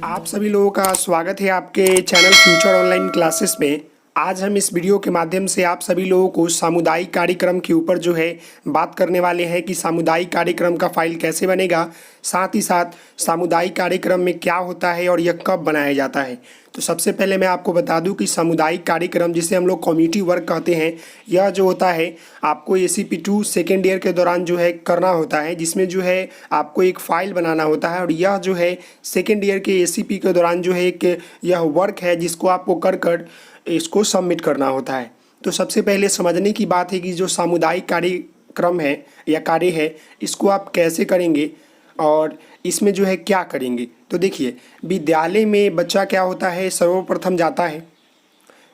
आप सभी लोगों का स्वागत है आपके चैनल फ्यूचर ऑनलाइन क्लासेस में। आज हम इस वीडियो के माध्यम से आप सभी लोगों को सामुदायिक कार्यक्रम के ऊपर जो है बात करने वाले हैं कि सामुदायिक कार्यक्रम का फाइल कैसे बनेगा, साथ ही साथ सामुदायिक कार्यक्रम में क्या होता है और यह कब बनाया जाता है। तो सबसे पहले मैं आपको बता दूं कि सामुदायिक कार्यक्रम जिसे हम लोग कम्युनिटी वर्क कहते हैं, यह जो होता है आपको ACP2 सेकेंड ईयर के दौरान जो है करना होता है, जिसमें जो है आपको एक फ़ाइल बनाना होता है और यह जो है सेकेंड ईयर के ACP के दौरान जो है एक यह वर्क है जिसको आपको कर इसको सबमिट करना होता है। तो सबसे पहले समझने की बात है कि जो सामुदायिक कार्यक्रम है या कार्य है, इसको आप कैसे करेंगे और इसमें जो है क्या करेंगे। तो देखिए, विद्यालय में बच्चा क्या होता है, सर्वप्रथम जाता है।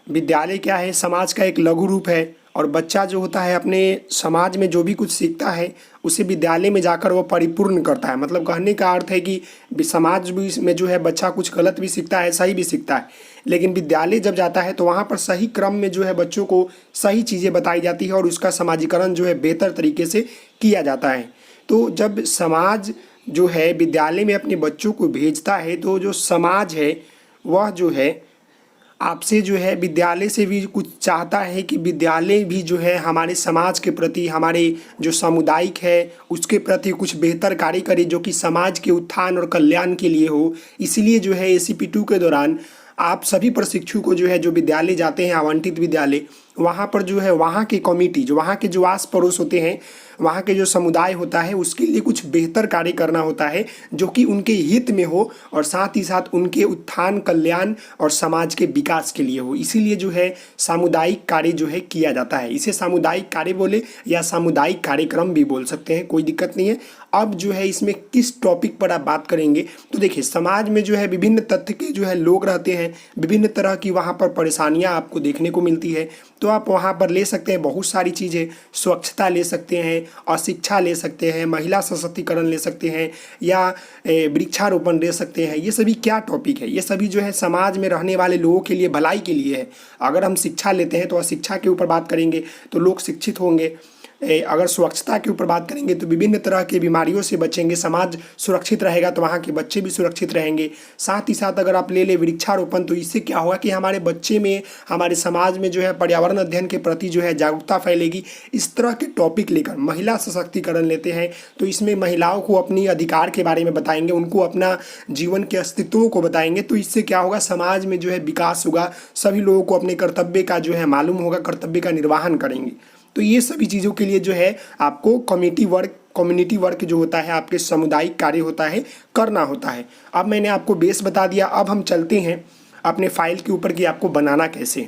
विद्यालय क्या है, समाज का एक लघु रूप है और बच्चा जो होता है अपने समाज में जो भी कुछ सीखता है उसे विद्यालय में जाकर वह परिपूर्ण करता है। मतलब कहने का अर्थ है कि समाज भी में जो है बच्चा कुछ गलत भी सीखता है, सही भी सीखता है, लेकिन विद्यालय जब जाता है तो वहाँ पर सही क्रम में जो है बच्चों को सही चीज़ें बताई जाती है और उसका समाजीकरण जो है बेहतर तरीके से किया जाता है। तो जब समाज जो है विद्यालय में अपने बच्चों को भेजता है तो जो समाज है वह जो है आपसे जो है विद्यालय से भी कुछ चाहता है कि विद्यालय भी जो है हमारे समाज के प्रति, हमारे जो सामुदायिक है उसके प्रति कुछ बेहतर कार्य करे जो कि समाज के उत्थान और कल्याण के लिए हो। इसीलिए जो है ACP2 के दौरान आप सभी प्रशिक्षु को जो है जो विद्यालय जाते हैं, आवंटित विद्यालय, वहाँ पर जो है वहाँ के कमेटी, जो वहाँ के जो आस पड़ोस होते हैं, वहाँ के जो समुदाय होता है उसके लिए कुछ बेहतर कार्य करना होता है जो कि उनके हित में हो और साथ ही साथ उनके उत्थान, कल्याण और समाज के विकास के लिए हो। इसीलिए जो है सामुदायिक कार्य जो है किया जाता है। इसे सामुदायिक कार्य बोले या सामुदायिक कार्यक्रम भी बोल सकते हैं, कोई दिक्कत नहीं है। अब जो है इसमें किस टॉपिक पर आप बात करेंगे, तो देखिए समाज में जो है विभिन्न तथ्य के जो है लोग रहते हैं, विभिन्न तरह की वहाँ पर परेशानियाँ आपको देखने को मिलती है। तो आप वहाँ पर ले सकते हैं बहुत सारी चीज़ें, स्वच्छता ले सकते हैं, अशिक्षा ले सकते हैं, महिला सशक्तिकरण ले सकते हैं या वृक्षारोपण ले सकते हैं। ये सभी क्या टॉपिक है, ये सभी जो है समाज में रहने वाले लोगों के लिए, भलाई के लिए है। अगर हम शिक्षा लेते हैं तो अशिक्षा के ऊपर बात करेंगे तो लोग शिक्षित होंगे। अगर स्वच्छता के ऊपर बात करेंगे तो विभिन्न तरह की बीमारियों से बचेंगे, समाज सुरक्षित रहेगा तो वहाँ के बच्चे भी सुरक्षित रहेंगे। साथ ही साथ अगर आप ले लें वृक्षारोपण, तो इससे क्या होगा कि हमारे बच्चे में, हमारे समाज में जो है पर्यावरण अध्ययन के प्रति जो है जागरूकता फैलेगी। इस तरह के टॉपिक लेकर महिला सशक्तिकरण लेते हैं तो इसमें महिलाओं को अपनी अधिकार के बारे में बताएंगे, उनको अपना जीवन के अस्तित्व को बताएंगे। तो इससे क्या होगा, समाज में जो है विकास होगा, सभी लोगों को अपने कर्तव्य का जो है मालूम होगा, कर्तव्य का निर्वहन करेंगे। तो ये सभी चीज़ों के लिए जो है आपको कम्युनिटी वर्क जो होता है, आपके सामुदायिक कार्य होता है, करना होता है। अब मैंने आपको बेस बता दिया, अब हम चलते हैं अपने फाइल के ऊपर कि आपको बनाना कैसे।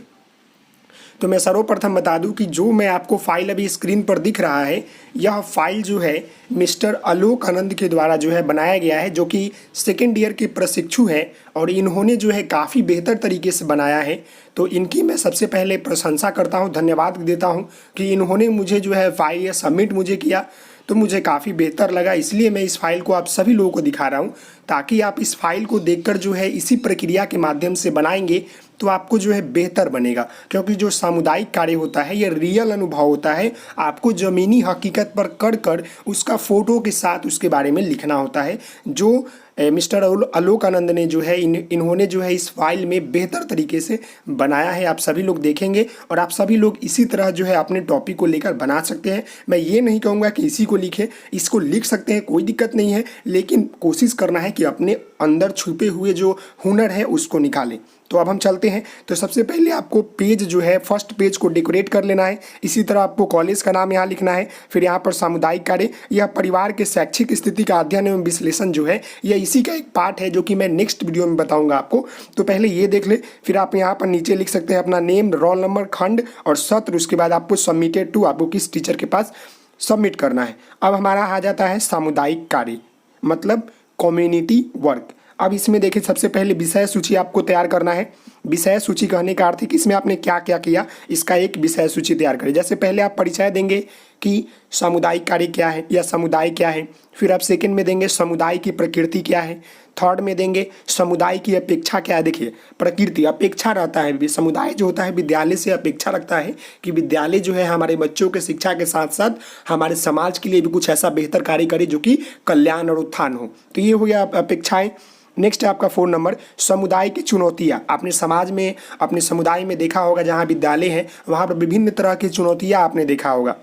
तो मैं सर्वप्रथम बता दूं कि जो मैं आपको फाइल अभी स्क्रीन पर दिख रहा है, यह फाइल जो है मिस्टर आलोक आनंद के द्वारा जो है बनाया गया है, जो कि सेकेंड ईयर के प्रशिक्षु हैं और इन्होंने जो है काफ़ी बेहतर तरीके से बनाया है। तो इनकी मैं सबसे पहले प्रशंसा करता हूं, धन्यवाद देता हूं कि इन्होंने मुझे जो है फाइल या सबमिट मुझे किया, तो मुझे काफ़ी बेहतर लगा। इसलिए मैं इस फाइल को आप सभी लोगों को दिखा रहा हूँ ताकि आप इस फाइल को देखकर जो है इसी प्रक्रिया के माध्यम से बनाएंगे तो आपको जो है बेहतर बनेगा। क्योंकि जो सामुदायिक कार्य होता है ये रियल अनुभव होता है, आपको ज़मीनी हकीकत पर कर उसका फ़ोटो के साथ उसके बारे में लिखना होता है। जो मिस्टर आलोक आनंद ने जो है इन्होंने जो है इस फाइल में बेहतर तरीके से बनाया है, आप सभी लोग देखेंगे और आप सभी लोग इसी तरह जो है अपने टॉपिक को लेकर बना सकते हैं। मैं ये नहीं कहूँगा कि इसी को लिखें, इसको लिख सकते हैं, कोई दिक्कत नहीं है, लेकिन कोशिश करना है कि अपने अंदर छुपे हुए जो हुनर है उसको निकालें। तो अब हम चलते हैं। तो सबसे पहले आपको पेज जो है, फर्स्ट पेज को डेकोरेट कर लेना है। इसी तरह आपको कॉलेज का नाम यहाँ लिखना है, फिर यहाँ पर सामुदायिक कार्य, यह परिवार के शैक्षिक स्थिति का अध्ययन एवं विश्लेषण जो है यह इसी का एक पार्ट है जो कि मैं नेक्स्ट वीडियो में बताऊंगा आपको। तो पहले ये देख ले, फिर आप यहाँ पर नीचे लिख सकते हैं अपना नेम, रोल नंबर, खंड और सत्र। उसके बाद आपको सबमिटेड टू, आपको किस टीचर के पास सबमिट करना है। अब हमारा आ जाता है सामुदायिक कार्य, मतलब कम्युनिटी वर्क। अब इसमें देखिए सबसे पहले विषय सूची आपको तैयार करना है। विषय सूची कहने का अर्थ है कि इसमें आपने क्या क्या किया, इसका एक विषय सूची तैयार करें। जैसे पहले आप परिचय देंगे कि सामुदायिक कार्य क्या है या समुदाय क्या है, फिर आप सेकंड में देंगे समुदाय की प्रकृति क्या है, थर्ड में देंगे समुदाय की अपेक्षा क्या है। देखिए प्रकृति अपेक्षा रहता है, समुदाय जो होता है विद्यालय से अपेक्षा रखता है कि विद्यालय जो है हमारे बच्चों के शिक्षा के साथ साथ हमारे समाज के लिए भी कुछ ऐसा बेहतर कार्य करे जो कि कल्याण और उत्थान हो। तो ये हो गया अपेक्षाएं। नेक्स्ट है आपका 4 नंबर समुदाय की चुनौतियाँ। आपने समाज में अपने समुदाय में देखा होगा, जहाँ विद्यालय है वहाँ पर विभिन्न तरह की चुनौतियाँ आपने देखा होगा।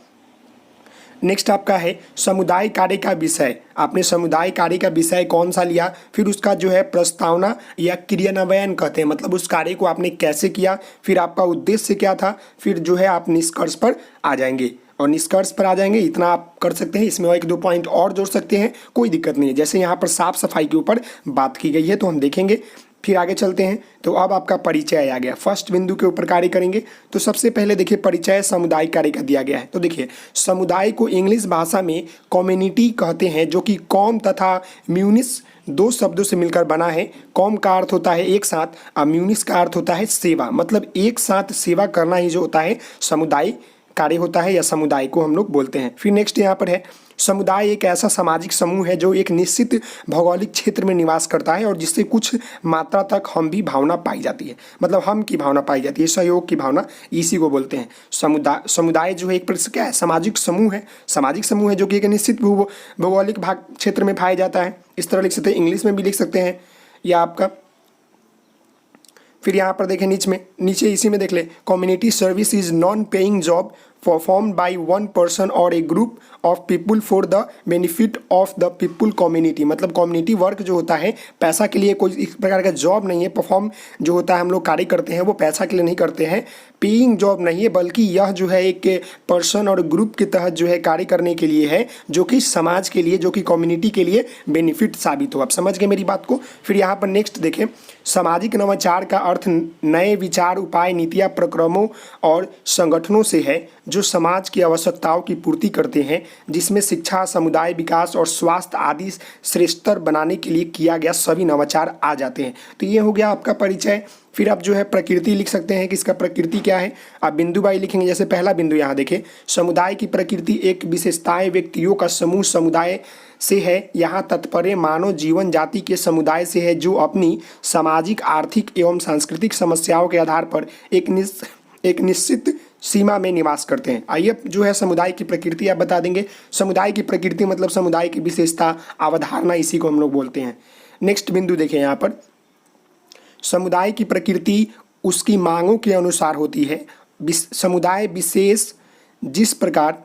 नेक्स्ट आपका है समुदाय कार्य का विषय। आपने समुदाय कार्य का विषय कौन सा लिया, फिर उसका जो है प्रस्तावना या क्रियान्वयन कहते हैं, मतलब उस कार्य को आपने कैसे किया, फिर आपका उद्देश्य क्या था, फिर जो है आप निष्कर्ष पर आ जाएंगे। और निष्कर्ष पर आ जाएंगे, इतना आप कर सकते हैं। इसमें 1-2 पॉइंट और जोड़ सकते हैं, कोई दिक्कत नहीं है। जैसे यहाँ पर साफ सफाई के ऊपर बात की गई है तो हम देखेंगे। फिर आगे चलते हैं। तो अब आपका परिचय आ गया, फर्स्ट बिंदु के ऊपर कार्य करेंगे। तो सबसे पहले देखिए परिचय समुदाय कार्य का दिया गया है। तो देखिए समुदाय को इंग्लिश भाषा में कम्युनिटी कहते हैं, जो कि कॉम तथा म्यूनिस 2 शब्दों से मिलकर बना है। कॉम का अर्थ होता है एक साथ और म्यूनिस का अर्थ होता है सेवा, मतलब एक साथ सेवा करना ही जो होता है समुदाय कार्य होता है या समुदाय को हम लोग बोलते हैं। फिर नेक्स्ट यहाँ पर है समुदाय एक ऐसा सामाजिक समूह है जो एक निश्चित भौगोलिक क्षेत्र में निवास करता है और जिससे कुछ मात्रा तक हम भी भावना पाई जाती है, मतलब हम की भावना पाई जाती है, सहयोग की भावना, इसी को बोलते हैं समुदाय। समुदाय जो है एक प्रकार से क्या है, सामाजिक समूह है। सामाजिक समूह है जो कि एक निश्चित भौगोलिक भाग क्षेत्र में पाया जाता है। इस तरह लिख सकते हैं, इंग्लिश में भी लिख सकते हैं या आपका। फिर यहाँ पर देखें नीचे इसी में देख ले, community service is non paying job perform by 1 person और a group of people for the benefit of the people community. मतलब कम्युनिटी वर्क जो होता है पैसा के लिए कोई इस प्रकार का जॉब नहीं है। परफॉर्म जो होता है हम लोग कार्य करते हैं वो पैसा के लिए नहीं करते हैं, पेइंग जॉब नहीं है, बल्कि यह जो है एक पर्सन और ग्रुप के तहत जो है कार्य करने के लिए है, जो कि समाज के लिए, जो कि कम्युनिटी के लिए बेनिफिट साबित हो। आप समझ गए मेरी बात को। फिर यहाँ पर नेक्स्ट देखें, सामाजिक नवाचार का अर्थ नए विचार, उपाय, नीतियाँ, प्रक्रमों और संगठनों से है जो समाज की आवश्यकताओं की पूर्ति करते हैं, जिसमें शिक्षा, समुदाय विकास और स्वास्थ्य आदि श्रेष्ठतर बनाने के लिए किया गया सभी नवाचार आ जाते हैं। तो ये हो गया आपका परिचय। फिर आप जो है प्रकृति लिख सकते हैं कि इसका प्रकृति क्या है। आप बिंदु बाई लिखेंगे। जैसे पहला बिंदु यहाँ देखें, समुदाय की प्रकृति एक विशेषताएं व्यक्तियों का समूह समुदाय से है। यहाँ तात्पर्य मानव जीवन जाति के समुदाय से है जो अपनी सामाजिक, आर्थिक एवं सांस्कृतिक समस्याओं के आधार पर एक निश्चित सीमा में निवास करते हैं। आइए जो है समुदाय की प्रकृति आप बता देंगे। समुदाय की प्रकृति मतलब समुदाय की विशेषता, अवधारणा, इसी को हम लोग बोलते हैं। नेक्स्ट बिंदु देखें यहाँ पर, समुदाय की प्रकृति उसकी मांगों के अनुसार होती है। समुदाय विशेष जिस प्रकार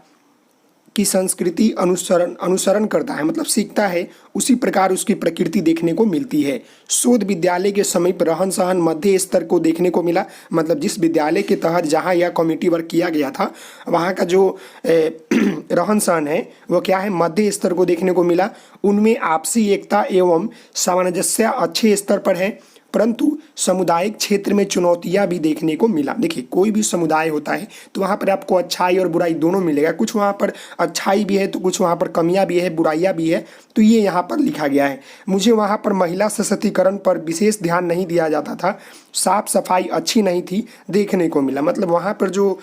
की संस्कृति अनुसरण करता है, मतलब सीखता है, उसी प्रकार उसकी प्रकृति देखने को मिलती है। शोध विद्यालय के समीप रहन सहन मध्य स्तर को देखने को मिला, मतलब जिस विद्यालय के तहत जहाँ यह कम्युनिटी वर्क किया गया था वहाँ का जो रहन सहन है वो क्या है, मध्य स्तर को देखने को मिला। उनमें आपसी एकता एवं सामंजस्य अच्छे स्तर पर है, परंतु सामुदायिक क्षेत्र में चुनौतियां भी देखने को मिला। देखिए कोई भी समुदाय होता है तो वहाँ पर आपको अच्छाई और बुराई दोनों मिलेगा। कुछ वहाँ पर अच्छाई भी है तो कुछ वहाँ पर कमियां भी है, बुराइयां भी है। तो ये यहाँ पर लिखा गया है। मुझे वहाँ पर महिला सशक्तिकरण पर विशेष ध्यान नहीं दिया जाता था, साफ सफाई अच्छी नहीं थी, देखने को मिला। मतलब वहाँ पर जो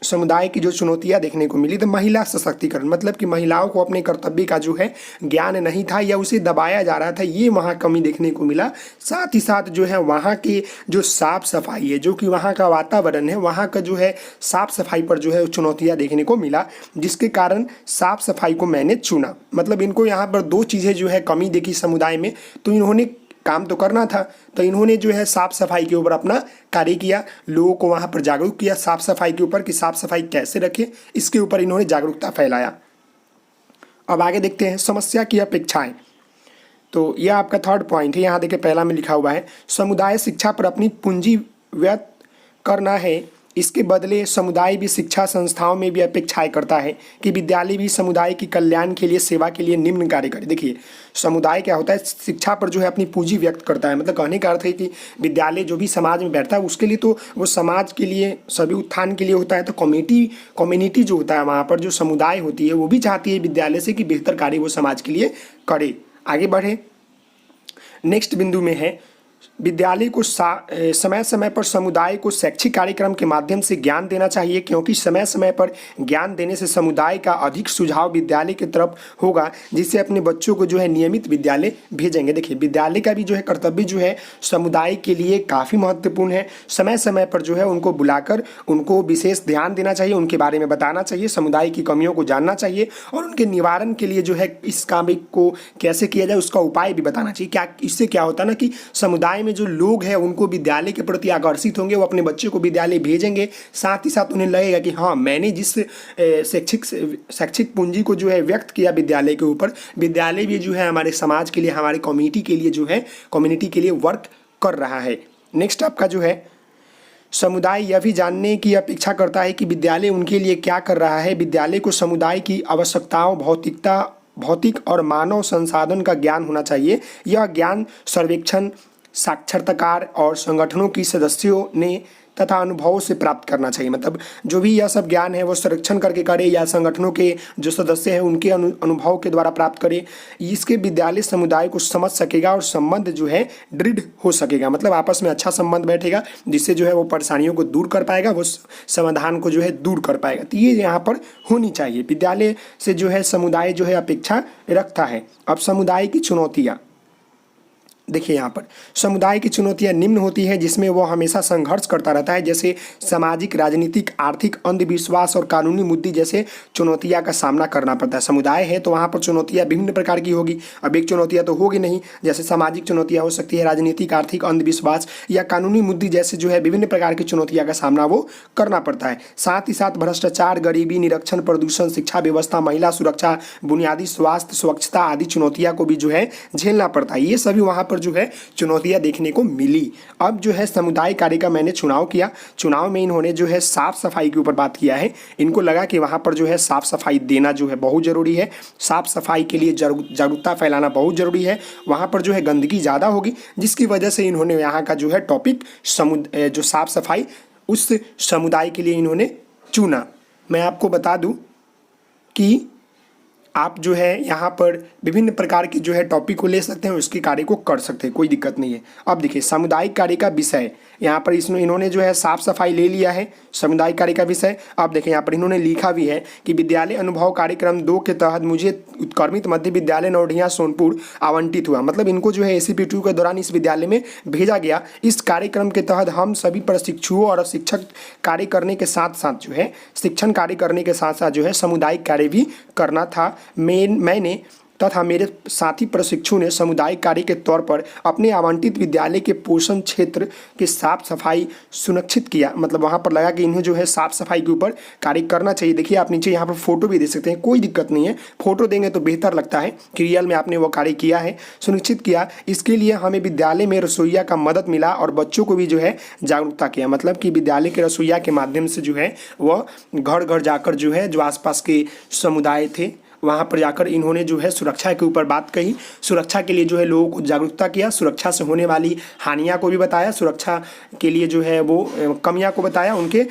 समुदाय की जो चुनौतियां देखने को मिली, तो महिला सशक्तिकरण मतलब कि महिलाओं को अपने कर्तव्य का जो है ज्ञान नहीं था या उसे दबाया जा रहा था, ये वहाँ कमी देखने को मिला। साथ ही साथ जो है वहाँ की जो साफ सफाई है, जो कि वहाँ का वातावरण है, वहाँ का जो है साफ सफाई पर जो है चुनौतियाँ देखने को मिला, जिसके कारण साफ सफाई को मैंने चुना। मतलब इनको यहाँ पर 2 चीज़ें जो है कमी देखी समुदाय में, तो इन्होंने काम तो करना था, तो इन्होंने जो है साफ सफाई के ऊपर अपना कार्य किया, लोगों को वहाँ पर जागरूक किया साफ सफाई के ऊपर कि साफ सफाई कैसे रखें, इसके ऊपर इन्होंने जागरूकता फैलाया। अब आगे देखते हैं समस्या की अपेक्षाएं। तो यह आपका 3rd पॉइंट है। यहाँ देखिए पहला में लिखा हुआ है, समुदाय शिक्षा पर अपनी पूंजी व्यय करना है, इसके बदले समुदाय भी शिक्षा संस्थाओं में भी अपेक्षाएं करता है कि विद्यालय भी समुदाय की कल्याण के लिए, सेवा के लिए निम्न कार्य करे। देखिए समुदाय क्या होता है, शिक्षा पर जो है अपनी पूंजी व्यक्त करता है। मतलब कहने का अर्थ है कि विद्यालय जो भी समाज में बैठता है उसके लिए तो वो समाज के लिए, सभी उत्थान के लिए होता है। तो कम्युनिटी जो होता है वहाँ पर जो समुदाय होती है वो भी चाहती है विद्यालय से कि बेहतर कार्य वो समाज के लिए करे, आगे बढ़े। नेक्स्ट बिंदु में है विद्यालय को समय समय पर समुदाय को शैक्षिक कार्यक्रम के माध्यम से ज्ञान देना चाहिए, क्योंकि समय समय पर ज्ञान देने से समुदाय का अधिक सुझाव विद्यालय की तरफ होगा, जिससे अपने बच्चों को जो है नियमित विद्यालय भेजेंगे। देखिए, विद्यालय का भी जो है कर्तव्य जो है समुदाय के लिए काफ़ी महत्वपूर्ण है। समय समय पर जो है उनको बुलाकर उनको विशेष ध्यान देना चाहिए, उनके बारे में बताना चाहिए, समुदाय की कमियों को जानना चाहिए और उनके निवारण के लिए जो है इस काम को कैसे किया जाए उसका उपाय भी बताना चाहिए। क्या इससे क्या होता है ना कि समुदाय में जो लोग हैं उनको विद्यालय के प्रति आकर्षित होंगे, वो अपने बच्चों को विद्यालय भेजेंगे, साथ ही साथ उन्हें लगेगा कि हाँ, मैंने जिस शैक्षिक पूंजी को जो है व्यक्त किया विद्यालय के ऊपर, विद्यालय भी जो है हमारे समाज के लिए, हमारी कम्युनिटी के लिए जो है कम्युनिटी के लिए वर्क कर रहा है। नेक्स्ट आपका जो है समुदाय यह भी जानने की अपेक्षा करता है कि विद्यालय उनके लिए क्या कर रहा है। विद्यालय को समुदाय की आवश्यकताओं, भौतिक और मानव संसाधन का ज्ञान होना चाहिए। यह ज्ञान सर्वेक्षण, साक्षात्कार और संगठनों की सदस्यों ने तथा अनुभवों से प्राप्त करना चाहिए। मतलब जो भी यह सब ज्ञान है वो संरक्षण करके करे या संगठनों के जो सदस्य हैं उनके अनुभव के द्वारा प्राप्त करे। इसके विद्यालय समुदाय को समझ सकेगा और संबंध जो है दृढ़ हो सकेगा, मतलब आपस में अच्छा संबंध बैठेगा, जिससे जो है वो परेशानियों को दूर कर पाएगा, वो समाधान को जो है दूर कर पाएगा। तो ये यहाँ पर होनी चाहिए। विद्यालय से जो है समुदाय जो है अपेक्षा रखता है। अब समुदाय की चुनौतियाँ देखिए, यहाँ पर समुदाय की चुनौतियाँ निम्न होती है, जिसमें वो हमेशा संघर्ष करता रहता है, जैसे सामाजिक, राजनीतिक, आर्थिक, अंधविश्वास और कानूनी मुद्दे जैसे चुनौतियाँ का सामना करना पड़ता है। समुदाय है तो वहाँ पर चुनौतियाँ विभिन्न प्रकार की होगी। अब एक चुनौतियाँ तो होगी नहीं, जैसे सामाजिक चुनौतियाँ हो सकती है, राजनीतिक, आर्थिक, अंधविश्वास या कानूनी मुद्दे जैसे जो है विभिन्न प्रकार की चुनौतियाँ का सामना वो करना पड़ता है। साथ ही साथ भ्रष्टाचार, गरीबी, निरक्षण, प्रदूषण, शिक्षा व्यवस्था, महिला सुरक्षा, बुनियादी स्वास्थ्य, स्वच्छता आदि चुनौतियाँ को भी जो है झेलना पड़ता है। ये सभी वहाँ पर जो है चुनौतियां देखने को मिली। अब जो है समुदाय कार्य का मैंने चुनाव किया, चुनाव में इन्होंने जो है साफ सफाई के ऊपर बात किया है। इनको लगा कि वहाँ पर जो है साफ सफाई देना जो है बहुत ज़रूरी है, साफ सफाई के लिए जागरूकता फैलाना बहुत ज़रूरी है। वहाँ पर जो है गंदगी ज़्यादा होगी, जिसकी वजह से इन्होंने यहाँ का जो है टॉपिक जो साफ सफाई उस समुदाय के लिए इन्होंने चुना। मैं आपको बता दूँ कि आप जो है यहाँ पर विभिन्न प्रकार के जो है टॉपिक को ले सकते हैं, उसके कार्य को कर सकते हैं, कोई दिक्कत नहीं है। अब देखिए सामुदायिक कार्य का विषय, यहाँ पर इन्होंने जो है साफ सफाई ले लिया है, समुदायिक कार्य का विषय। अब देखिए यहाँ पर इन्होंने लिखा भी है कि विद्यालय अनुभव कार्यक्रम 2 के तहत मुझे उत्क्रमित मध्य विद्यालय नौडिया सोनपुर आवंटित हुआ। मतलब इनको जो है ACP 2 के दौरान इस विद्यालय में भेजा गया। इस कार्यक्रम के तहत हम सभी प्रशिक्षुओं और शिक्षक कार्य करने के साथ साथ जो है शिक्षण कार्य करने के साथ साथ जो है सामुदायिक कार्य भी करना था। मैंने तथा मेरे साथी प्रशिक्षु ने सामुदायिक कार्य के तौर पर अपने आवंटित विद्यालय के पोषण क्षेत्र की साफ सफाई सुनिश्चित किया। मतलब वहाँ पर लगा कि इन्हें जो है साफ सफाई के ऊपर कार्य करना चाहिए। देखिए आप नीचे यहाँ पर फोटो भी दे सकते हैं, कोई दिक्कत नहीं है, फोटो देंगे तो बेहतर लगता है कि रियल में आपने वो कार्य किया है, सुनिश्चित किया। इसके लिए हमें विद्यालय में रसोइया का मदद मिला और बच्चों को भी जो है जागरूकता किया। मतलब कि विद्यालय के रसोइया के माध्यम से जो है वह घर घर जाकर जो है जो आसपास के समुदाय थे वहाँ पर जाकर इन्होंने जो है सुरक्षा के ऊपर बात कही, सुरक्षा के लिए जो है लोगों को जागरूकता किया, सुरक्षा से होने वाली हानियाँ को भी बताया, सुरक्षा के लिए जो है वो कमियाँ को बताया, उनके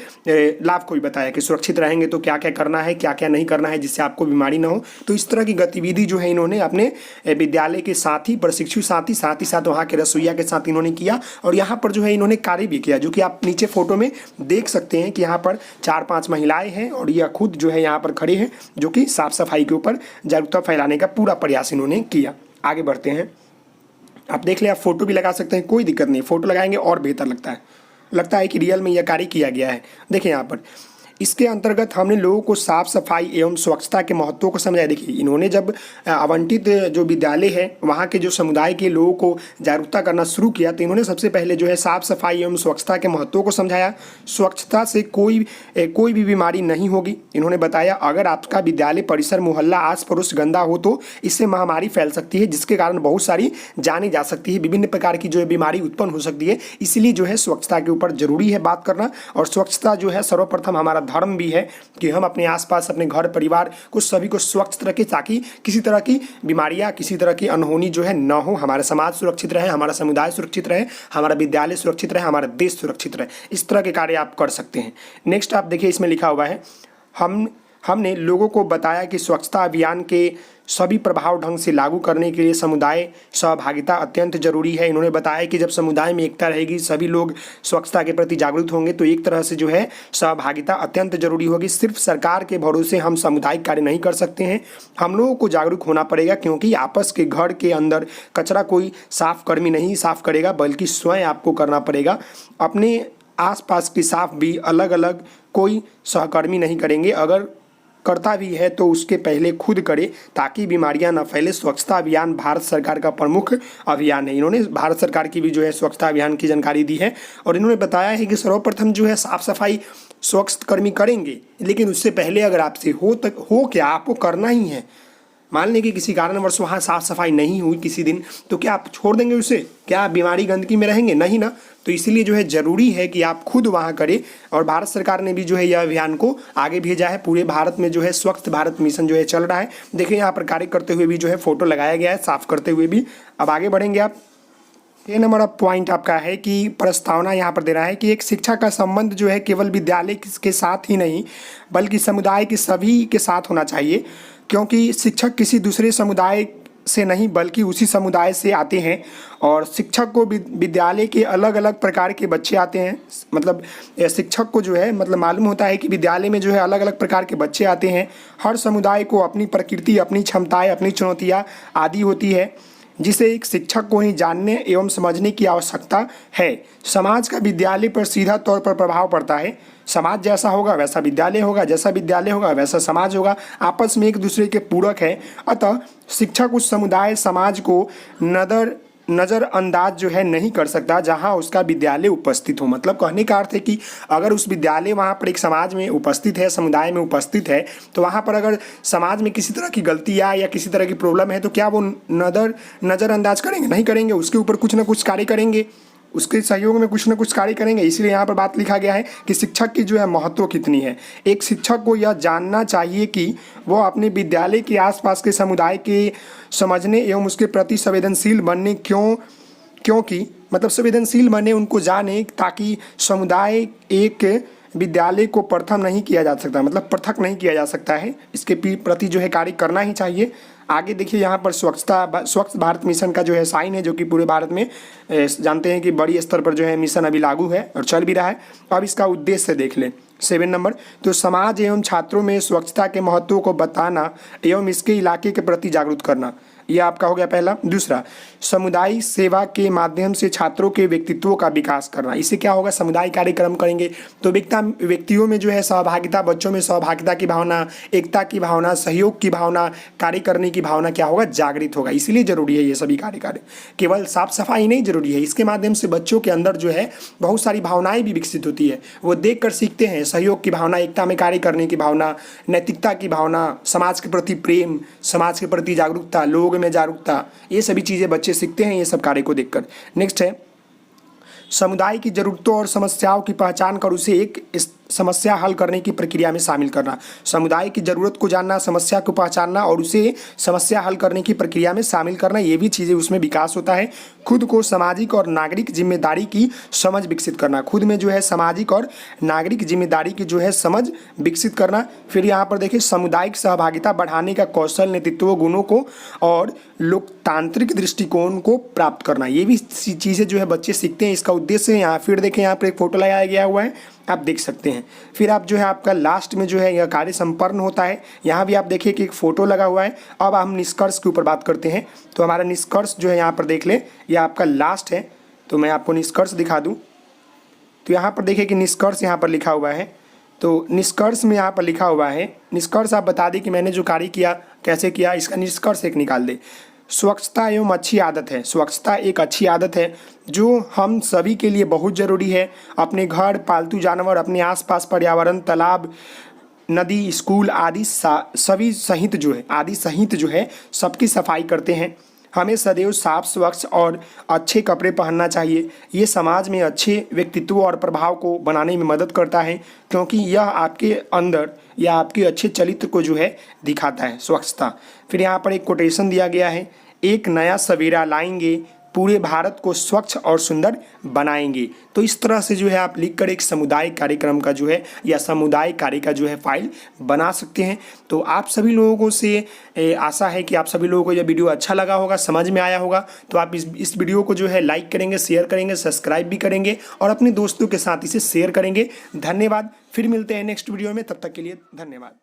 लाभ को भी बताया कि सुरक्षित रहेंगे तो क्या क्या करना है, क्या क्या नहीं करना है, जिससे आपको बीमारी ना हो। तो इस तरह की गतिविधि जो है इन्होंने अपने विद्यालय के साथी, प्रशिक्षु साथी, साथ ही साथ वहाँ के रसोइया के साथ इन्होंने किया। और यहाँ पर जो है इन्होंने कार्य भी किया, जो कि आप नीचे फोटो में देख सकते हैं कि यहाँ पर 4-5 महिलाएं हैं और यह खुद जो है यहाँ पर खड़े हैं, जो कि साफ सफाई के ऊपर जागरूकता फैलाने का पूरा प्रयास इन्होंने किया। आगे बढ़ते हैं, आप देख ले, आप फोटो भी लगा सकते हैं, कोई दिक्कत नहीं, फोटो लगाएंगे और बेहतर लगता है कि रियल में यह कार्य किया गया है। देखिए यहाँ पर इसके अंतर्गत हमने लोगों को साफ सफाई एवं स्वच्छता के महत्व को समझाया। देखिए इन्होंने जब आवंटित जो विद्यालय है वहाँ के जो समुदाय के लोगों को जागरूकता करना शुरू किया तो इन्होंने सबसे पहले जो है साफ सफाई एवं स्वच्छता के महत्व को समझाया। स्वच्छता से कोई भी बीमारी नहीं होगी। इन्होंने बताया अगर आपका विद्यालय परिसर, मोहल्ला, आस पड़ोस गंदा हो तो इससे महामारी फैल सकती है, जिसके कारण बहुत सारी जाने जा सकती है, विभिन्न प्रकार की जो है बीमारी उत्पन्न हो सकती है। इसीलिए जो है स्वच्छता के ऊपर जरूरी है बात करना। और स्वच्छता जो है सर्वप्रथम हमारा धर्म भी है कि हम अपने आसपास, अपने घर परिवार को सभी को स्वच्छ रखें, ताकि किसी तरह की बीमारियां, किसी तरह की अनहोनी जो है न हो, हमारा समाज सुरक्षित रहे, हमारा समुदाय सुरक्षित रहे, हमारा विद्यालय सुरक्षित रहे, हमारा देश सुरक्षित रहे। इस तरह के कार्य आप कर सकते हैं। नेक्स्ट आप देखिए, इसमें लिखा हुआ है हमने लोगों को बताया कि स्वच्छता अभियान के सभी प्रभाव ढंग से लागू करने के लिए समुदाय सहभागिता अत्यंत जरूरी है। इन्होंने बताया कि जब समुदाय में एकता रहेगी, सभी लोग स्वच्छता के प्रति जागरूक होंगे, तो एक तरह से जो है सहभागिता अत्यंत जरूरी होगी। सिर्फ सरकार के भरोसे हम सामुदायिक कार्य नहीं कर सकते हैं, हम लोगों को जागरूक होना पड़ेगा, क्योंकि आपस के घर के अंदर कचरा कोई साफ कर्मी नहीं साफ करेगा, बल्कि स्वयं आपको करना पड़ेगा। अपने आसपास की साफ भी अलग अलग कोई सहकर्मी नहीं करेंगे, अगर करता भी है तो उसके पहले खुद करे, ताकि बीमारियां न फैले। स्वच्छता अभियान भारत सरकार का प्रमुख अभियान है। इन्होंने भारत सरकार की भी जो है स्वच्छता अभियान की जानकारी दी है, और इन्होंने बताया है कि सर्वप्रथम जो है साफ सफाई स्वच्छ कर्मी करेंगे, लेकिन उससे पहले अगर आपसे हो क्या आपको करना ही है। मान लें कि किसी कारणवश वहाँ साफ सफाई नहीं हुई किसी दिन, तो क्या आप छोड़ देंगे उसे? क्या आप बीमारी गंदगी में रहेंगे? नहीं ना। तो इसीलिए जो है ज़रूरी है कि आप खुद वहाँ करें, और भारत सरकार ने भी जो है यह अभियान को आगे भेजा है। पूरे भारत में जो है स्वच्छ भारत मिशन जो है चल रहा है। देखिए यहाँ पर कार्य करते हुए भी जो है फोटो लगाया गया है, साफ करते हुए भी। अब आगे बढ़ेंगे आप। ये नंबर ऑफ पॉइंट आपका है कि प्रस्तावना यहाँ पर दे रहा है कि एक शिक्षा का संबंध जो है केवल विद्यालय के साथ ही नहीं, बल्कि समुदाय के सभी के साथ होना चाहिए, क्योंकि शिक्षक किसी दूसरे समुदाय से नहीं बल्कि उसी समुदाय से आते हैं, और शिक्षक को विद्यालय के अलग अलग प्रकार के बच्चे आते हैं। मतलब शिक्षक को जो है मतलब मालूम होता है कि विद्यालय में जो है अलग अलग प्रकार के बच्चे आते हैं। हर समुदाय को अपनी प्रकृति, अपनी क्षमताएं, अपनी चुनौतियाँ आदि होती है, जिसे एक शिक्षक को ही जानने एवं समझने की आवश्यकता है। समाज का विद्यालय पर सीधा तौर पर प्रभाव पड़ता है। समाज जैसा होगा वैसा विद्यालय होगा, जैसा विद्यालय होगा वैसा समाज होगा, आपस में एक दूसरे के पूरक है। अतः शिक्षक उस समुदाय समाज को नज़रअंदाज जो है नहीं कर सकता जहां उसका विद्यालय उपस्थित हो। मतलब कहने का अर्थ है कि अगर उस विद्यालय वहां पर एक समाज में उपस्थित है, समुदाय में उपस्थित है, तो वहां पर अगर समाज में किसी तरह की गलतियां या किसी तरह की प्रॉब्लम है, तो क्या वो नज़रअंदाज करेंगे? नहीं करेंगे। उसके ऊपर कुछ ना कुछ कार्य करेंगे, उसके सहयोग में कुछ न कुछ कार्य करेंगे। इसलिए यहाँ पर बात लिखा गया है कि शिक्षक की जो है महत्व कितनी है। एक शिक्षक को यह जानना चाहिए कि वो अपने विद्यालय के आसपास के समुदाय के समझने एवं उसके प्रति संवेदनशील बनने क्योंकि मतलब संवेदनशील बने, उनको जाने, ताकि समुदाय एक विद्यालय को प्रथम नहीं किया जा सकता, मतलब पृथक नहीं किया जा सकता है, इसके प्रति जो है कार्य करना ही चाहिए। आगे देखिए यहाँ पर स्वच्छ भारत मिशन का जो है साइन है, जो कि पूरे भारत में जानते हैं कि बड़ी स्तर पर जो है मिशन अभी लागू है और चल भी रहा है। अब इसका उद्देश्य देख लें। 7 नंबर, तो समाज एवं छात्रों में स्वच्छता के महत्व को बताना एवं इसके इलाके के प्रति जागरूक करना, यह आपका हो गया पहला। दूसरा, समुदाय सेवा के माध्यम से छात्रों के व्यक्तित्व का विकास करना। इससे क्या होगा? समुदाय कार्यक्रम करेंगे तो व्यक्तियों में जो है सहभागिता, बच्चों में सहभागिता की भावना, एकता की भावना, सहयोग की भावना, कार्य करने की भावना क्या होगा? जागृत होगा। इसीलिए जरूरी है ये सभी कार्य। केवल साफ सफाई नहीं जरूरी है, इसके माध्यम से बच्चों के अंदर जो है बहुत सारी भावनाएं भी विकसित होती है। वो देख कर सीखते हैं, सहयोग की भावना, एकता में कार्य करने की भावना, नैतिकता की भावना, समाज के प्रति प्रेम, समाज के प्रति जागरूकता, लोग में जागरूकता, ये सभी चीज़ें बच्चे सीखते हैं ये सब कार्य को देखकर। नेक्स्ट है, समुदाय की जरूरतों और समस्याओं की पहचान कर उसे एक समस्या हल करने की प्रक्रिया में शामिल करना। समुदाय की जरूरत को जानना, समस्या को पहचानना और उसे समस्या हल करने की प्रक्रिया में शामिल करना, ये भी चीज़ें उसमें विकास होता है। खुद को सामाजिक और नागरिक जिम्मेदारी की समझ विकसित करना, खुद में जो है सामाजिक और नागरिक जिम्मेदारी की जो है समझ विकसित करना। फिर यहाँ पर देखिए, सामुदायिक सहभागिता बढ़ाने का कौशल, नेतृत्व गुणों को और लोकतांत्रिक दृष्टिकोण को प्राप्त करना, ये भी चीज़ें जो है बच्चे सीखते हैं। इसका उद्देश्य है यहाँ, फिर देखें यहाँ पर एक फोटो लगाया गया हुआ है, आप देख सकते हैं। फिर आप जो है आपका लास्ट में जो है यह कार्य संपन्न होता है। यहाँ भी आप देखिए कि एक फ़ोटो लगा हुआ है। अब हम निष्कर्ष के ऊपर बात करते हैं। तो हमारा निष्कर्ष जो है यहाँ पर देख ले, यह आपका लास्ट है। तो मैं आपको निष्कर्ष दिखा दूँ। तो यहाँ पर देखिए कि निष्कर्ष यहाँ पर लिखा हुआ है। तो निष्कर्ष में यहाँ पर लिखा हुआ है, निष्कर्ष आप बता दें कि मैंने जो कार्य किया कैसे किया, इसका निष्कर्ष एक निकाल दे। स्वच्छता एवं अच्छी आदत है। स्वच्छता एक अच्छी आदत है जो हम सभी के लिए बहुत ज़रूरी है। अपने घर, पालतू जानवर, अपने आसपास पर्यावरण, तालाब, नदी, स्कूल आदि सभी सहित जो है सबकी सफाई करते हैं। हमें सदैव साफ, स्वच्छ और अच्छे कपड़े पहनना चाहिए। ये समाज में अच्छे व्यक्तित्व और प्रभाव को बनाने में मदद करता है, क्योंकि यह आपके अंदर या आपके अच्छे चरित्र को जो है दिखाता है, स्वच्छता। फिर यहाँ पर एक कोटेशन दिया गया है, एक नया सवेरा लाएंगे पूरे भारत को स्वच्छ और सुंदर बनाएंगे। तो इस तरह से जो है आप लिखकर एक सामुदायिक कार्यक्रम का जो है या सामुदायिक कार्य का जो है फाइल बना सकते हैं। तो आप सभी लोगों से आशा है कि आप सभी लोगों को यह वीडियो अच्छा लगा होगा, समझ में आया होगा। तो आप इस वीडियो को जो है लाइक करेंगे, शेयर करेंगे, सब्सक्राइब भी करेंगे और अपने दोस्तों के साथ इसे शेयर करेंगे। धन्यवाद। फिर मिलते हैं नेक्स्ट वीडियो में, तब तक के लिए धन्यवाद।